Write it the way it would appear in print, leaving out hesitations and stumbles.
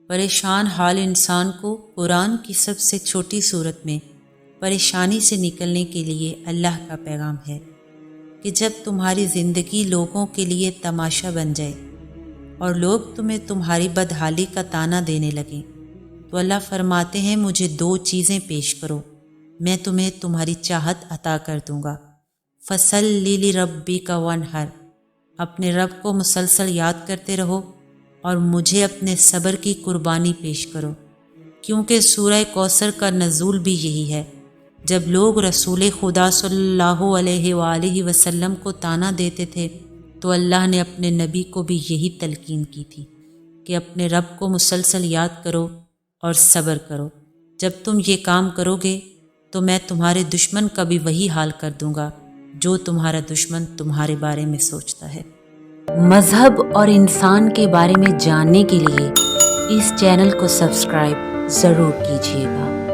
پریشان حال انسان کو قرآن کی سب سے چھوٹی صورت میں پریشانی سے نکلنے کے لیے اللہ کا پیغام ہے کہ جب تمہاری زندگی لوگوں کے لیے تماشا بن جائے اور لوگ تمہیں تمہاری بدحالی کا طعنہ دینے لگیں تو اللہ فرماتے ہیں مجھے 2 چیزیں پیش کرو، میں تمہیں تمہاری چاہت عطا کر دوں گا۔ فَصَلِّ لِرَبِّكَ وَانْحَرْ، اپنے رب کو مسلسل یاد کرتے رہو اور مجھے اپنے صبر کی قربانی پیش کرو، کیونکہ سورہ کوثر کا نزول بھی یہی ہے۔ جب لوگ رسول خدا صلی اللہ علیہ وآلہ وسلم کو طعنہ دیتے تھے تو اللہ نے اپنے نبی کو بھی یہی تلقین کی تھی کہ اپنے رب کو مسلسل یاد کرو اور صبر کرو۔ جب تم یہ کام کرو گے تو میں تمہارے دشمن کا بھی وہی حال کر دوں گا جو تمہارا دشمن تمہارے بارے میں سوچتا ہے۔ مذہب اور انسان کے بارے میں جاننے کے لیے اس چینل کو سبسکرائب ضرور کیجیے گا۔